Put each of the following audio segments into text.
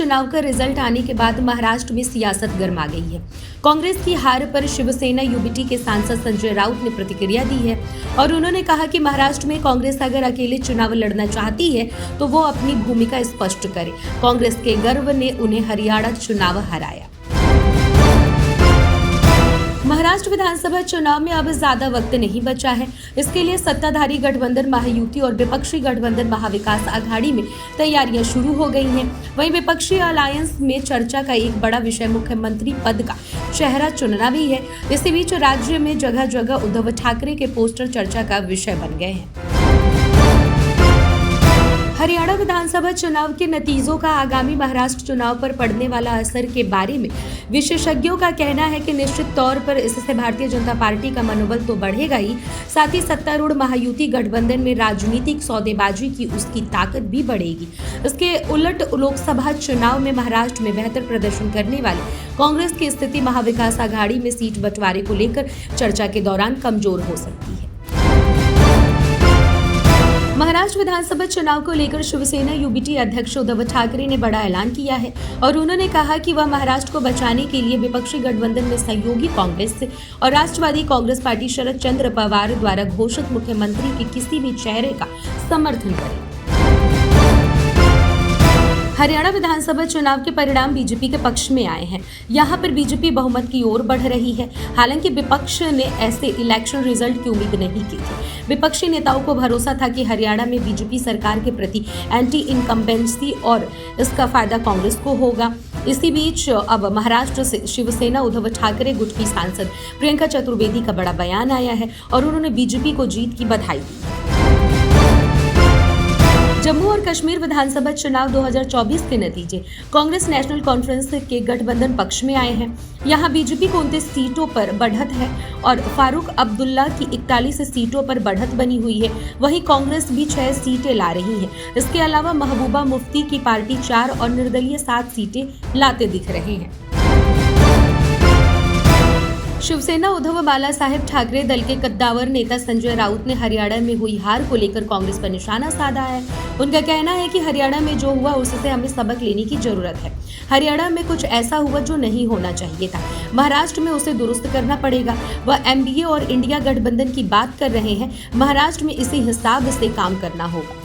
चुनाव का रिजल्ट आने के बाद महाराष्ट्र में सियासत गर्मा गई है। कांग्रेस की हार पर शिवसेना यूबीटी के सांसद संजय राउत ने प्रतिक्रिया दी है और उन्होंने कहा कि महाराष्ट्र में कांग्रेस अगर अकेले चुनाव लड़ना चाहती है तो वो अपनी भूमिका स्पष्ट करे। कांग्रेस के गर्व ने उन्हें हरियाणा चुनाव हराया। महाराष्ट्र विधानसभा चुनाव में अब ज्यादा वक्त नहीं बचा है। इसके लिए सत्ताधारी गठबंधन महायुति और विपक्षी गठबंधन महाविकास आघाड़ी में तैयारियां शुरू हो गई हैं। वहीं विपक्षी अलायंस में चर्चा का एक बड़ा विषय मुख्यमंत्री पद का चेहरा चुनना भी है। इसी बीच राज्य में जगह जगह उद्धव ठाकरे के पोस्टर चर्चा का विषय बन गए हैं। हरियाणा विधानसभा चुनाव के नतीजों का आगामी महाराष्ट्र चुनाव पर पड़ने वाला असर के बारे में विशेषज्ञों का कहना है कि निश्चित तौर पर इससे भारतीय जनता पार्टी का मनोबल तो बढ़ेगा ही, साथ ही सत्तारूढ़ महायुति गठबंधन में राजनीतिक सौदेबाजी की उसकी ताकत भी बढ़ेगी। इसके उलट लोकसभा चुनाव में महाराष्ट्र में बेहतर प्रदर्शन करने वाले कांग्रेस की स्थिति महाविकास आघाड़ी में सीट बंटवारे को लेकर चर्चा के दौरान कमजोर हो सकती है। महाराष्ट्र विधानसभा चुनाव को लेकर शिवसेना यूबीटी अध्यक्ष उद्धव ठाकरे ने बड़ा ऐलान किया है और उन्होंने कहा कि वह महाराष्ट्र को बचाने के लिए विपक्षी गठबंधन में सहयोगी कांग्रेस और राष्ट्रवादी कांग्रेस पार्टी शरद चंद्र पवार द्वारा घोषित मुख्यमंत्री के किसी भी चेहरे का समर्थन करें। हरियाणा विधानसभा चुनाव के परिणाम बीजेपी के पक्ष में आए हैं। यहां पर बीजेपी बहुमत की ओर बढ़ रही है। हालांकि विपक्ष ने ऐसे इलेक्शन रिजल्ट की उम्मीद नहीं की थी। विपक्षी नेताओं को भरोसा था कि हरियाणा में बीजेपी सरकार के प्रति एंटी इनकम्बेंसी और इसका फायदा कांग्रेस को होगा। इसी बीच अब महाराष्ट्र से शिवसेना उद्धव ठाकरे गुट की सांसद प्रियंका चतुर्वेदी का बड़ा बयान आया है और उन्होंने बीजेपी को जीत की बधाई दी। जम्मू और कश्मीर विधानसभा चुनाव 2024 के नतीजे कांग्रेस नेशनल कॉन्फ्रेंस के गठबंधन पक्ष में आए हैं। यहां बीजेपी को 29 सीटों पर बढ़त है और फारूक अब्दुल्ला की 41 सीटों पर बढ़त बनी हुई है। वहीं कांग्रेस भी 6 सीटें ला रही है। इसके अलावा महबूबा मुफ्ती की पार्टी 4 और निर्दलीय 7 सीटें लाते दिख रहे हैं। शिवसेना उद्धव बाला साहेब ठाकरे दल के कद्दावर नेता संजय राउत ने हरियाणा में हुई हार को लेकर कांग्रेस पर निशाना साधा है। उनका कहना है कि हरियाणा में जो हुआ उससे हमें सबक लेने की जरूरत है। हरियाणा में कुछ ऐसा हुआ जो नहीं होना चाहिए था। महाराष्ट्र में उसे दुरुस्त करना पड़ेगा। वह एमडीए और इंडिया गठबंधन की बात कर रहे हैं। महाराष्ट्र में इसी हिसाब से काम करना होगा।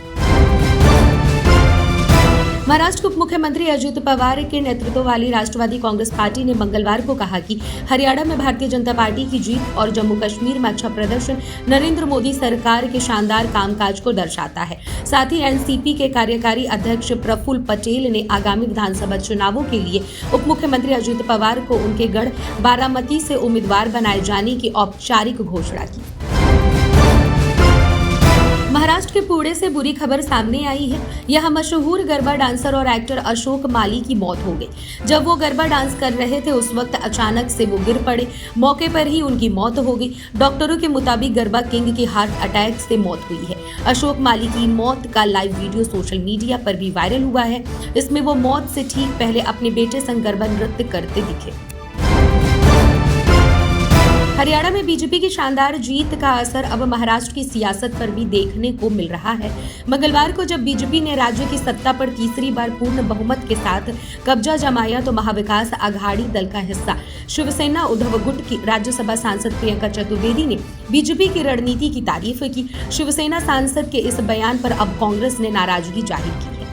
महाराष्ट्र के उप मुख्यमंत्री अजित पवार के नेतृत्व वाली राष्ट्रवादी कांग्रेस पार्टी ने मंगलवार को कहा कि हरियाणा में भारतीय जनता पार्टी की जीत और जम्मू कश्मीर में अच्छा प्रदर्शन नरेंद्र मोदी सरकार के शानदार कामकाज को दर्शाता है। साथ ही एनसीपी के कार्यकारी अध्यक्ष प्रफुल्ल पटेल ने आगामी विधानसभा चुनावों के लिए उप मुख्यमंत्री अजित पवार को उनके गढ़ बारामती से उम्मीदवार बनाए जाने की औपचारिक घोषणा की। महाराष्ट्र के पुणे से बुरी खबर सामने आई है। यह मशहूर गरबा डांसर और एक्टर अशोक माली की मौत हो गई। जब वो गरबा डांस कर रहे थे उस वक्त अचानक से वो गिर पड़े। मौके पर ही उनकी मौत हो गई। डॉक्टरों के मुताबिक गरबा किंग की हार्ट अटैक से मौत हुई है। अशोक माली की मौत का लाइव वीडियो सोशल मीडिया पर भी वायरल हुआ है। इसमें वो मौत से ठीक पहले अपने बेटे संग गरबा नृत्य करते दिखे। हरियाणा में बीजेपी की शानदार जीत का असर अब महाराष्ट्र की सियासत पर भी देखने को मिल रहा है। मंगलवार को जब बीजेपी ने राज्य की सत्ता पर तीसरी बार पूर्ण बहुमत के साथ कब्जा जमाया तो महाविकास आघाड़ी दल का हिस्सा शिवसेना उद्धव गुट की राज्यसभा सांसद प्रियंका चतुर्वेदी ने बीजेपी की रणनीति की तारीफ की। शिवसेना सांसद के इस बयान पर अब कांग्रेस ने नाराजगी जाहिर की।